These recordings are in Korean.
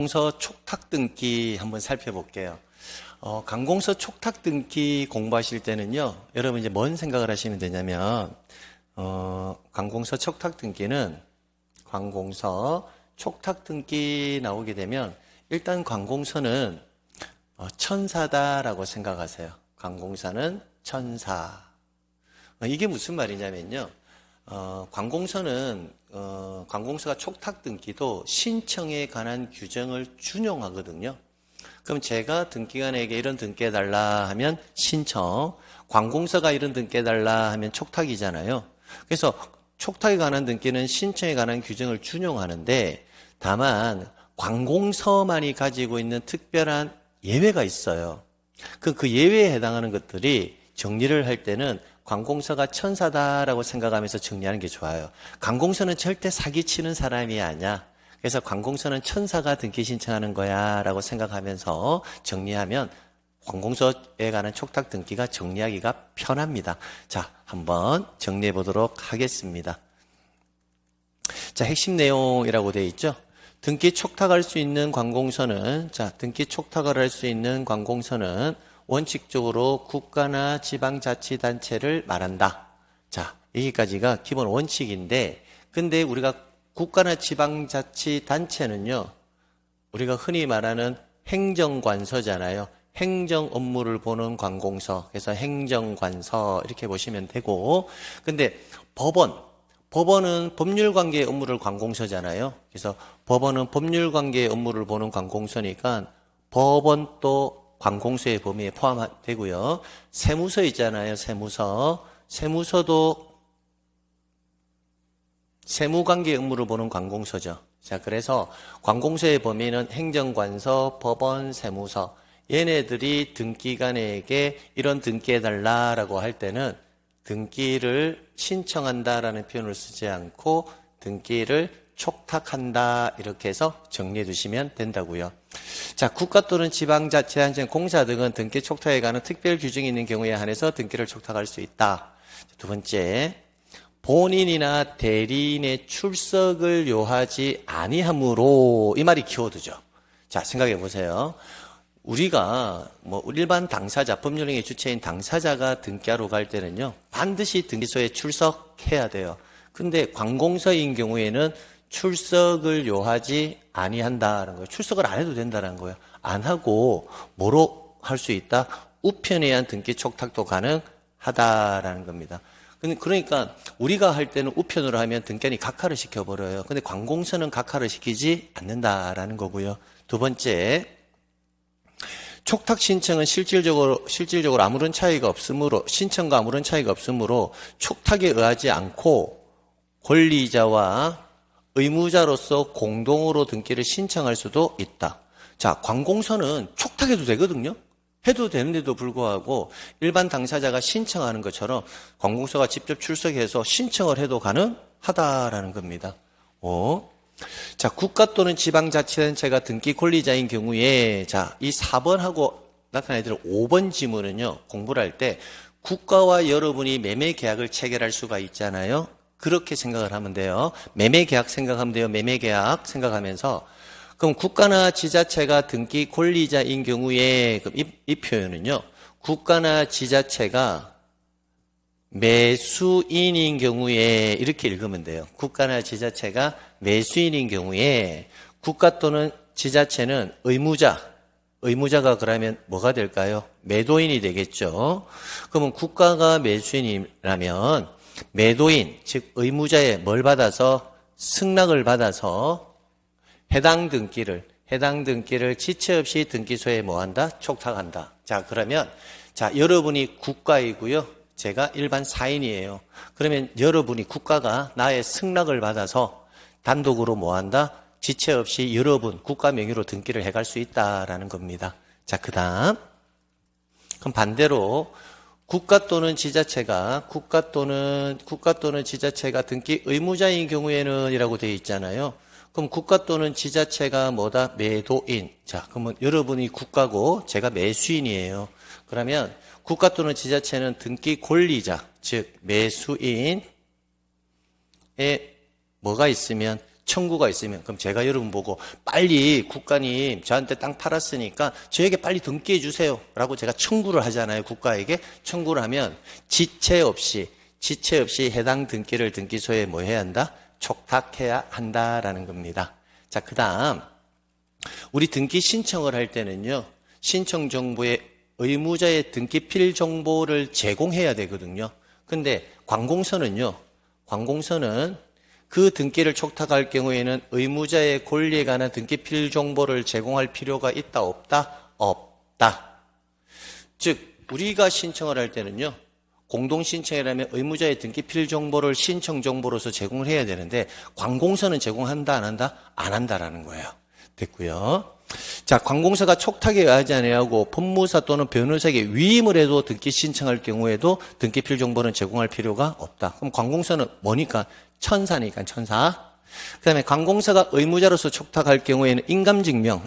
관공서 촉탁 등기 한번 살펴볼게요. 관공서 촉탁 등기 공부하실 때는요, 여러분 이제 뭔 생각을 하시면 되냐면, 관공서 촉탁 등기는 관공서 촉탁 등기 나오게 되면 일단 관공서는 천사다라고 생각하세요. 관공서는 천사. 이게 무슨 말이냐면요. 관공서는 관공서가 촉탁 등기도 신청에 관한 규정을 준용하거든요. 그럼 제가 등기관에게 이런 등기해달라 하면 신청, 관공서가 이런 등기해달라 하면 촉탁이잖아요. 그래서 촉탁에 관한 등기는 신청에 관한 규정을 준용하는데, 다만 관공서만이 가지고 있는 특별한 예외가 있어요. 그 예외에 해당하는 것들이 정리를 할 때는 관공서가 천사다라고 생각하면서 정리하는 게 좋아요. 관공서는 절대 사기치는 사람이 아니야. 그래서 관공서는 천사가 등기 신청하는 거야 라고 생각하면서 정리하면 관공서에 관한 촉탁 등기가 정리하기가 편합니다. 자, 한번 정리해 보도록 하겠습니다. 자, 핵심 내용이라고 되어 있죠. 등기 촉탁할 수 있는 관공서는, 등기 촉탁을 할 수 있는 관공서는 원칙적으로 국가나 지방자치단체를 말한다. 자, 여기까지가 기본 원칙인데, 근데 우리가 국가나 지방자치단체는요, 우리가 흔히 말하는 행정관서잖아요. 행정 업무를 보는 관공서. 그래서 행정관서 이렇게 보시면 되고, 근데 법원은 법률관계 업무를 관공서잖아요. 그래서 법원은 법률관계 업무를 보는 관공서니까 법원도 관공서의 범위에 포함되고요. 세무서 있잖아요. 세무서도 세무관계 업무를 보는 관공서죠. 자, 그래서 관공서의 범위는 행정관서, 법원, 세무서. 얘네들이 등기관에게 이런 등기해달라라고 할 때는 등기를 신청한다라는 표현을 쓰지 않고 등기를 촉탁한다 이렇게 해서 정리해 두시면 된다고요. 자, 국가 또는 지방자치단체, 공사 등은 등기 촉탁에 관한 특별 규정이 있는 경우에 한해서 등기를 촉탁할 수 있다. 두 번째, 본인이나 대리인의 출석을 요하지 아니하므로, 이 말이 키워드죠. 자, 생각해 보세요. 우리가 일반 당사자, 법률행위 주체인 당사자가 등기하러 갈 때는요, 반드시 등기소에 출석해야 돼요. 근데 관공서인 경우에는 출석을 요하지 아니한다는 거예요. 출석을 안 해도 된다는 거예요. 안 하고 뭐로 할 수 있다? 우편에 의한 등기 촉탁도 가능하다라는 겁니다. 그러니까 우리가 할 때는 우편으로 하면 등기관이 각하를 시켜버려요. 근데 관공서는 각하를 시키지 않는다라는 거고요. 두 번째, 촉탁 신청은 실질적으로 아무런 차이가 없으므로, 신청과 아무런 차이가 없으므로 촉탁에 의하지 않고 권리자와 의무자로서 공동으로 등기를 신청할 수도 있다. 자, 관공서는 촉탁해도 되거든요. 해도 되는데도 불구하고 일반 당사자가 신청하는 것처럼 관공서가 직접 출석해서 신청을 해도 가능하다라는 겁니다. 자, 국가 또는 지방자치단체가 등기 권리자인 경우에, 자, 이 4번하고 나타나는 5번 지문은요, 공부를 할 때 국가와 여러분이 매매 계약을 체결할 수가 있잖아요. 그렇게 생각을 하면 돼요. 매매 계약 생각하면 돼요. 매매 계약 생각하면서. 그럼 국가나 지자체가 등기 권리자인 경우에, 그럼 이 표현은요, 국가나 지자체가 매수인인 경우에 이렇게 읽으면 돼요. 국가나 지자체가 매수인인 경우에 국가 또는 지자체는 의무자가 그러면 뭐가 될까요? 매도인이 되겠죠. 그러면 국가가 매수인이라면 매도인, 즉 의무자의 뭘 받아서 승낙을 받아서 해당 등기를 지체 없이 등기소에 뭐한다? 촉탁한다. 자, 그러면 여러분이 국가이고요. 제가 일반 사인이에요. 그러면 여러분이 국가가 나의 승낙을 받아서 단독으로 뭐한다? 지체 없이 여러분 국가 명의로 등기를 해갈 수 있다라는 겁니다. 자, 그다음 그럼 반대로 국가 또는 지자체가 등기 의무자인 경우에는 이라고 되어 있잖아요. 그럼 국가 또는 지자체가 뭐다? 매도인. 자, 그러면 여러분이 국가고 제가 매수인이에요. 그러면 국가 또는 지자체는 등기 권리자, 즉 매수인에 뭐가 있으면 청구가 있으면 그럼 제가 여러분 보고 빨리 국가님 저한테 땅 팔았으니까 저에게 빨리 등기해 주세요 라고 제가 청구를 하잖아요. 국가에게 청구를 하면 지체 없이 해당 등기를 등기소에 뭐 해야 한다? 촉탁해야 한다라는 겁니다. 자, 그다음 우리 등기 신청을 할 때는요. 신청 정보에 의무자의 등기필 정보를 제공해야 되거든요. 근데 관공서는 그 등기를 촉탁할 경우에는 의무자의 권리에 관한 등기필 정보를 제공할 필요가 있다, 없다? 없다. 즉, 우리가 신청을 할 때는요, 공동신청이라면 의무자의 등기필 정보를 신청 정보로서 제공을 해야 되는데, 관공서는 제공한다, 안 한다? 안 한다라는 거예요. 됐고요. 자, 관공서가 촉탁에 의하지 아니하고 법무사 또는 변호사에게 위임을 해도 등기 신청할 경우에도 등기필 정보는 제공할 필요가 없다. 그럼 관공서는 뭐니까? 천사니까 천사. 그 다음에 관공서가 의무자로서 촉탁할 경우에는 인감증명,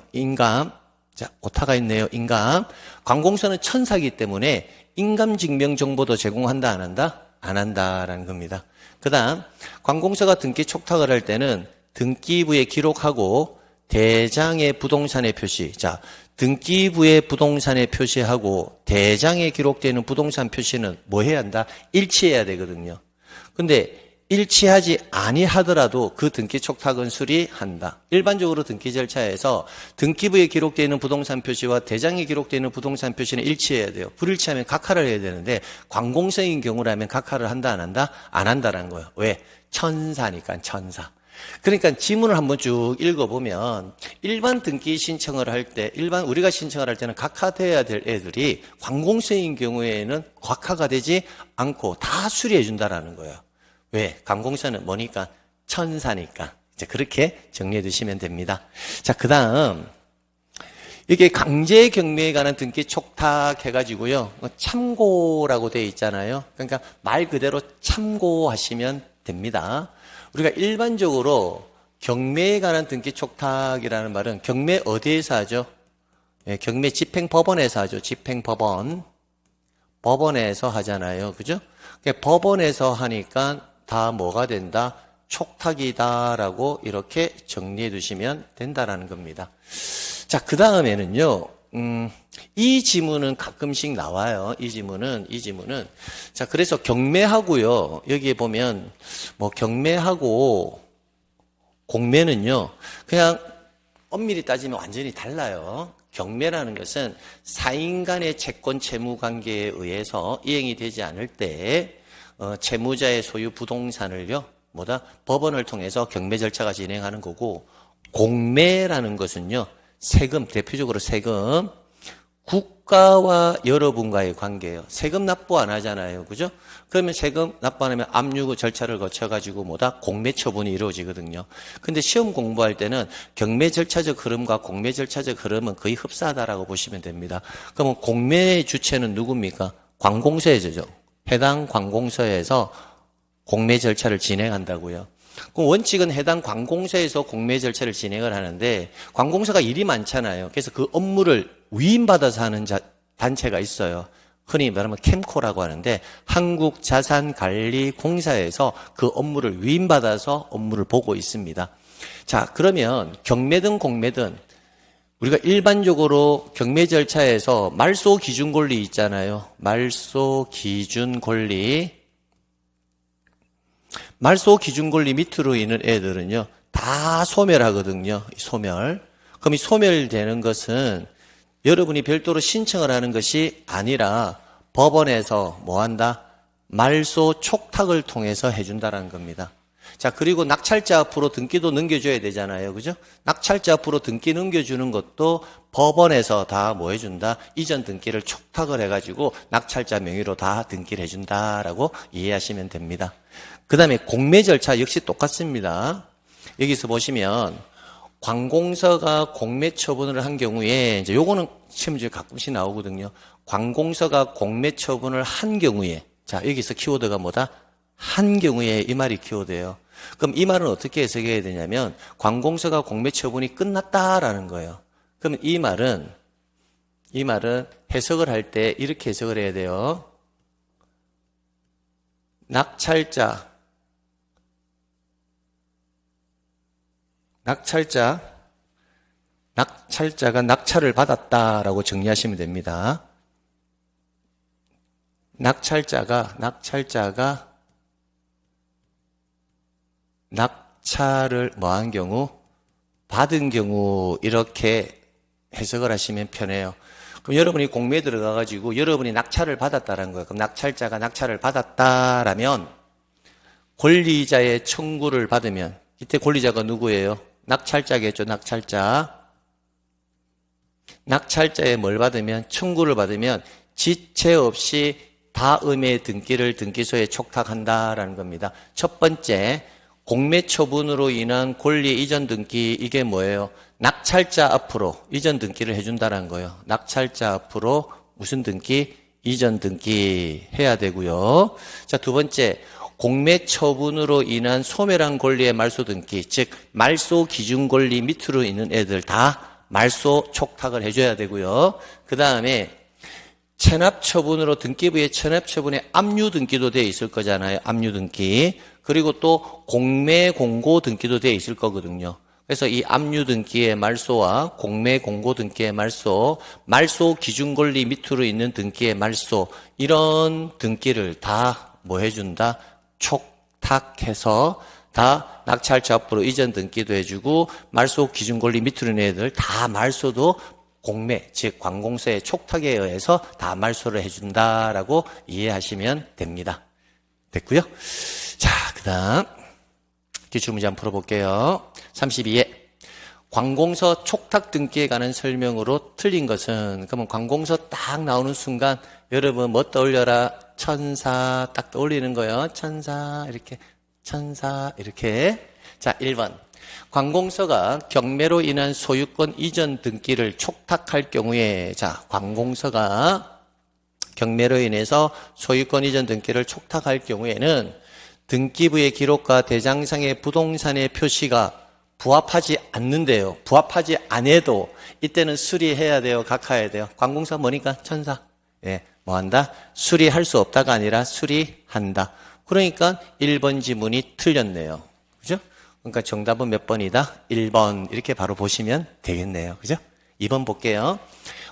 자, 오타가 있네요. 인감. 관공서는 천사이기 때문에 인감증명 정보도 제공한다, 안 한다? 안 한다라는 겁니다. 그 다음, 관공서가 등기 촉탁을 할 때는 등기부에 기록하고 대장의 부동산에 표시. 자, 등기부의 부동산에 표시하고 대장에 기록되는 부동산 표시는 뭐 해야 한다? 일치해야 되거든요. 근데 일치하지 아니하더라도 그 등기 촉탁은 수리한다. 일반적으로 등기 절차에서 등기부에 기록되어 있는 부동산 표시와 대장에 기록되어 있는 부동산 표시는 일치해야 돼요. 불일치하면 각하를 해야 되는데 관공서인 경우라면 각하를 한다, 안 한다? 안 한다라는 거예요. 왜? 천사니까 천사. 그러니까 지문을 한번 쭉 읽어보면 일반 등기 신청을 할 때, 우리가 신청을 할 때는 각하돼야 될 애들이 관공서인 경우에는 각하가 되지 않고 다 수리해 준다라는 거예요. 왜? 관공서는 뭐니까? 천사니까. 이제 그렇게 정리해 두시면 됩니다. 자, 그 다음. 이게 강제 경매에 관한 등기 촉탁 해가지고요. 참고라고 되어 있잖아요. 그러니까 말 그대로 참고하시면 됩니다. 우리가 일반적으로 경매에 관한 등기 촉탁이라는 말은 경매 어디에서 하죠? 예, 경매 집행법원에서 하죠. 집행법원. 법원에서 하잖아요. 그죠? 법원에서 하니까 다 뭐가 된다? 촉탁이다라고 이렇게 정리해 두시면 된다라는 겁니다. 자, 그 다음에는요, 이 지문은 가끔씩 나와요. 이 지문은. 자, 그래서 경매하고요. 여기에 보면, 뭐, 경매하고 공매는요, 그냥 엄밀히 따지면 완전히 달라요. 경매라는 것은 사인 간의 채권 채무 관계에 의해서 이행이 되지 않을 때, 채무자의 소유 부동산을요, 법원을 통해서 경매 절차가 진행하는 거고, 공매라는 것은요, 세금, 대표적으로 세금, 국가와 여러분과의 관계예요. 세금 납부 안 하잖아요. 그죠? 그러면 세금 납부 안 하면 압류 절차를 거쳐가지고 공매 처분이 이루어지거든요. 근데 시험 공부할 때는 경매 절차적 흐름과 공매 절차적 흐름은 거의 흡사하다라고 보시면 됩니다. 그러면 공매의 주체는 누굽니까? 관공서죠. 해당 관공서에서 공매 절차를 진행한다고요. 그럼 원칙은 해당 관공서에서 공매 절차를 진행을 하는데 관공서가 일이 많잖아요. 그래서 그 업무를 위임받아서 하는 단체가 있어요. 흔히 말하면 캠코라고 하는데 한국자산관리공사에서 그 업무를 위임받아서 업무를 보고 있습니다. 자, 그러면 경매든 공매든 우리가 일반적으로 경매 절차에서 말소 기준 권리 있잖아요. 말소 기준 권리 밑으로 있는 애들은요, 다 소멸하거든요. 소멸. 그럼 이 소멸되는 것은 여러분이 별도로 신청을 하는 것이 아니라 법원에서 뭐 한다? 말소 촉탁을 통해서 해준다는 겁니다. 자, 그리고 낙찰자 앞으로 등기도 넘겨줘야 되잖아요. 그죠? 낙찰자 앞으로 등기 넘겨주는 것도 법원에서 다 뭐 해준다? 이전 등기를 촉탁을 해가지고 낙찰자 명의로 다 등기를 해준다라고 이해하시면 됩니다. 그 다음에 공매 절차 역시 똑같습니다. 여기서 보시면 관공서가 공매 처분을 한 경우에 이제 요거는 시험지에 가끔씩 나오거든요. 관공서가 공매 처분을 한 경우에 자, 여기서 키워드가 뭐다? 한 경우에 이 말이 키워드예요. 그럼 이 말은 어떻게 해석해야 되냐면 관공서가 공매 처분이 끝났다라는 거예요. 그럼 이 말은 해석을 할 때 이렇게 해석을 해야 돼요. 낙찰자 낙찰자가 낙찰을 받았다라고 정리하시면 됩니다. 낙찰자가 낙찰을 뭐한 경우? 받은 경우 이렇게 해석을 하시면 편해요. 그럼 여러분이 공매에 들어가가지고 여러분이 낙찰을 받았다라는 거예요. 그럼 낙찰자가 낙찰을 받았다라면 권리자의 청구를 받으면 이때 권리자가 누구예요? 낙찰자겠죠. 낙찰자의 뭘 받으면? 청구를 받으면 지체 없이 다음의 등기를 등기소에 촉탁한다라는 겁니다. 첫 번째, 공매 처분으로 인한 권리 이전 등기, 이게 뭐예요? 낙찰자 앞으로 이전 등기를 해준다는 거예요. 낙찰자 앞으로 무슨 등기? 이전 등기 해야 되고요. 자, 두 번째, 공매 처분으로 인한 소멸한 권리의 말소 등기, 즉 말소 기준 권리 밑으로 있는 애들 다 말소 촉탁을 해줘야 되고요. 그 다음에 체납 처분으로 등기부의 체납 처분에 압류 등기도 되어 있을 거잖아요. 압류 등기. 그리고 또 공매 공고 등기도 되어 있을 거거든요. 그래서 이 압류 등기의 말소와 공매 공고 등기의 말소 기준 권리 밑으로 있는 등기의 말소, 이런 등기를 다 뭐 해준다? 촉탁해서 다 낙찰자 앞으로 이전 등기도 해주고 말소 기준 권리 밑으로 있는 애들 다 말소도 공매, 즉 관공서의 촉탁에 의해서 다 말소를 해준다라고 이해하시면 됩니다. 됐고요. 자, 그다음 기출문제 한번 풀어볼게요. 32에 관공서 촉탁 등기에 관한 설명으로 틀린 것은, 그러면 관공서 딱 나오는 순간 여러분 뭐 떠올려라? 천사 딱 떠올리는 거예요. 천사 이렇게. 자, 1번. 관공서가 경매로 인한 소유권 이전 등기를 촉탁할 경우에, 자, 관공서가 경매로 인해서 소유권 이전 등기를 촉탁할 경우에는 등기부의 기록과 대장상의 부동산의 표시가 부합하지 않는데요. 부합하지 않아도 이때는 수리해야 돼요. 각하해야 돼요. 관공서 뭐니까? 천사. 예, 뭐 한다? 수리할 수 없다가 아니라 수리한다. 그러니까 1번 지문이 틀렸네요. 그죠? 그러니까 정답은 몇 번이다? 1번. 이렇게 바로 보시면 되겠네요. 그죠? 2번 볼게요.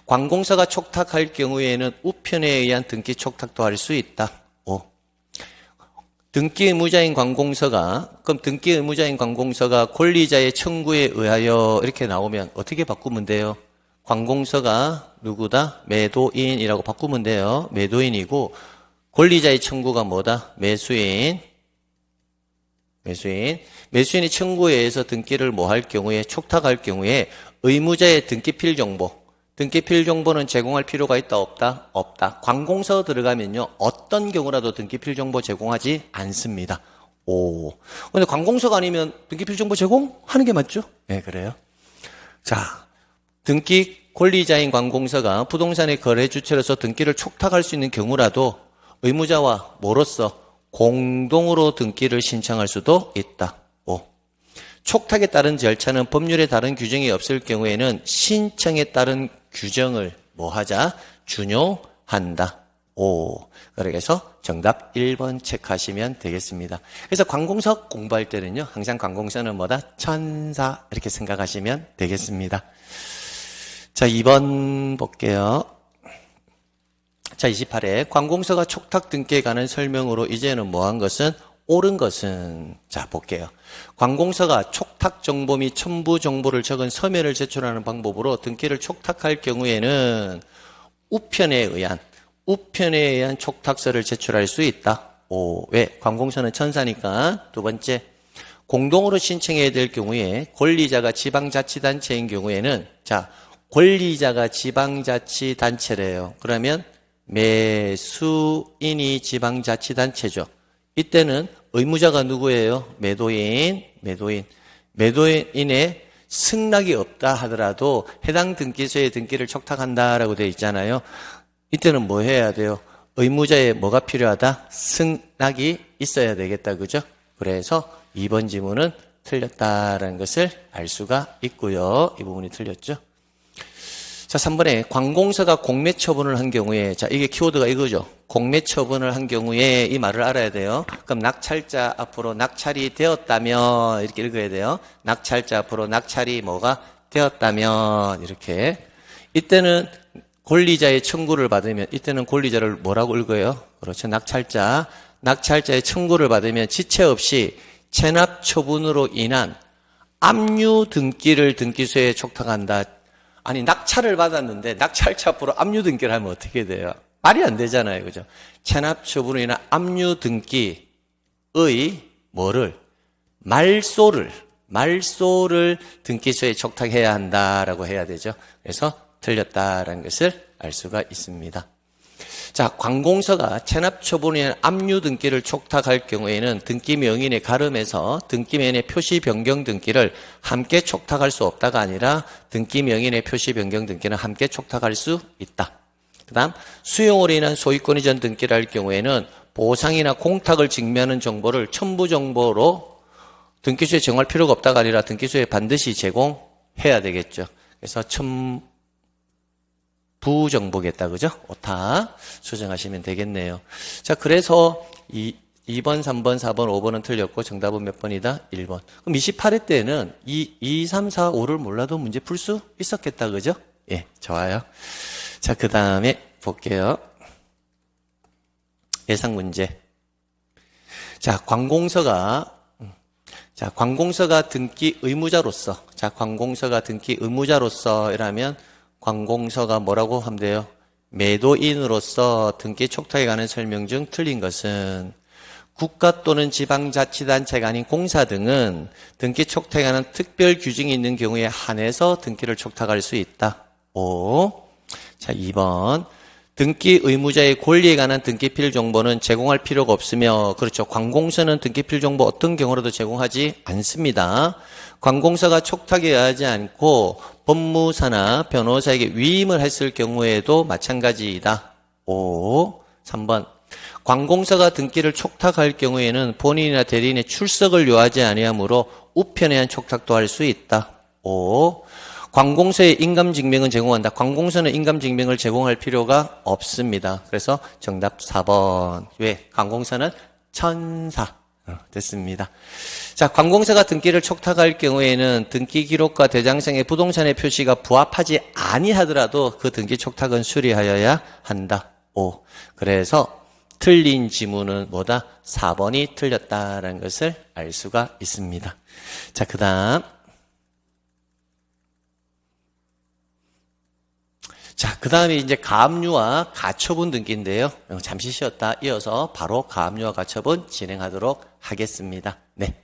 관공서가 촉탁할 경우에는 우편에 의한 등기 촉탁도 할 수 있다. 5. 등기 의무자인 관공서가, 그럼 등기 의무자인 관공서가 권리자의 청구에 의하여 이렇게 나오면 어떻게 바꾸면 돼요? 관공서가 누구다? 매도인이라고 바꾸면 돼요. 매도인이고 권리자의 청구가 뭐다? 매수인이 청구에 의해서 등기를 뭐 할 경우에, 촉탁할 경우에 의무자의 등기필 정보는 제공할 필요가 있다 없다? 없다. 관공서 들어가면요 어떤 경우라도 등기필 정보 제공하지 않습니다. 오. 근데 관공서가 아니면 등기필 정보 제공하는 게 맞죠? 네, 그래요. 자, 등기 권리자인 관공서가 부동산의 거래 주체로서 등기를 촉탁할 수 있는 경우라도 의무자와 뭐로서 공동으로 등기를 신청할 수도 있다. 5. 촉탁에 따른 절차는 법률에 다른 규정이 없을 경우에는 신청에 따른 규정을 뭐하자? 준용한다. 5. 그래서 정답 1번 체크하시면 되겠습니다. 그래서 관공서 공부할 때는요 항상 관공서는 뭐다? 천사 이렇게 생각하시면 되겠습니다. 자, 2번 볼게요. 자, 28회 관공서가 촉탁 등기에 관한 설명으로 이제는 뭐한 것은? 옳은 것은, 자, 볼게요. 관공서가 촉탁 정보 및 첨부 정보를 적은 서면을 제출하는 방법으로 등기를 촉탁할 경우에는 우편에 의한 촉탁서를 제출할 수 있다. 오, 왜? 관공서는 천사니까. 두 번째, 공동으로 신청해야 될 경우에 권리자가 지방자치단체인 경우에는, 자, 권리자가 지방자치단체래요. 그러면 매수인이 지방자치단체죠. 이때는 의무자가 누구예요? 매도인의 승낙이 없다 하더라도 해당 등기소에 등기를 촉탁한다라고 되어 있잖아요. 이때는 뭐 해야 돼요? 의무자의 뭐가 필요하다? 승낙이 있어야 되겠다. 그죠? 그래서 2번 지문은 틀렸다라는 것을 알 수가 있고요. 이 부분이 틀렸죠. 자, 3번에 관공서가 공매 처분을 한 경우에, 자, 이게 키워드가 이거죠. 공매 처분을 한 경우에 이 말을 알아야 돼요. 그럼 낙찰자 앞으로 낙찰이 되었다면, 이렇게 읽어야 돼요. 낙찰자 앞으로 낙찰이 뭐가 되었다면, 이렇게. 이때는 권리자의 청구를 받으면, 이때는 권리자를 뭐라고 읽어요? 그렇죠. 낙찰자의 청구를 받으면 지체 없이 체납 처분으로 인한 압류 등기를 등기소에 촉탁한다. 아니, 낙찰을 받았는데 낙찰자 앞으로 압류 등기를 하면 어떻게 돼요? 말이 안 되잖아요. 그죠? 체납 처분으로 인한 압류 등기의 뭐를? 말소를 등기소에 촉탁해야 한다라고 해야 되죠. 그래서 틀렸다라는 것을 알 수가 있습니다. 자, 관공서가 체납 처분으로 인한 압류 등기를 촉탁할 경우에는 등기 명인의 가름에서 등기면의 표시 변경 등기를 함께 촉탁할 수 없다가 아니라 등기 명인의 표시 변경 등기는 함께 촉탁할 수 있다. 그다음 수용으로 인한 소유권 이전 등기를 할 경우에는 보상이나 공탁을 증명하는 정보를 첨부 정보로 등기소에 정할 필요가 없다가 아니라 등기소에 반드시 제공해야 되겠죠. 그래서 부정보겠다. 그죠? 오타 수정하시면 되겠네요. 자, 그래서 2번, 3번, 4번, 5번은 틀렸고 정답은 몇 번이다? 1번. 그럼 28회 때는 2, 3, 4, 5를 몰라도 문제 풀 수 있었겠다. 그죠? 예, 좋아요. 자, 그 다음에 볼게요. 예상 문제. 자, 관공서가 등기 의무자로서 이라면 관공서가 뭐라고 하면 돼요? 매도인으로서 등기 촉탁에 관한 설명 중 틀린 것은 국가 또는 지방자치단체가 아닌 공사 등은 등기 촉탁에 관한 특별 규정이 있는 경우에 한해서 등기를 촉탁할 수 있다. 5. 자, 2번. 등기 의무자의 권리에 관한 등기필 정보는 제공할 필요가 없으며, 그렇죠. 관공서는 등기필 정보 어떤 경우라도 제공하지 않습니다. 관공서가 촉탁에 의하지 않고 법무사나 변호사에게 위임을 했을 경우에도 마찬가지이다. 5. 3번. 관공서가 등기를 촉탁할 경우에는 본인이나 대리인의 출석을 요하지 아니하므로 우편에 의한 촉탁도 할 수 있다. 5. 관공서에 인감증명은 제공한다. 관공서는 인감증명을 제공할 필요가 없습니다. 그래서 정답 4번. 왜? 관공서는 천사. 됐습니다. 자, 관공서가 등기를 촉탁할 경우에는 등기 기록과 대장상의 부동산의 표시가 부합하지 아니하더라도 그 등기 촉탁은 수리하여야 한다. 5. 그래서 틀린 지문은 뭐다? 4번이 틀렸다라는 것을 알 수가 있습니다. 자, 그 다음에 이제 가압류와 가처분 등기인데요. 잠시 쉬었다 이어서 바로 가압류와 가처분 진행하도록 하겠습니다. 네.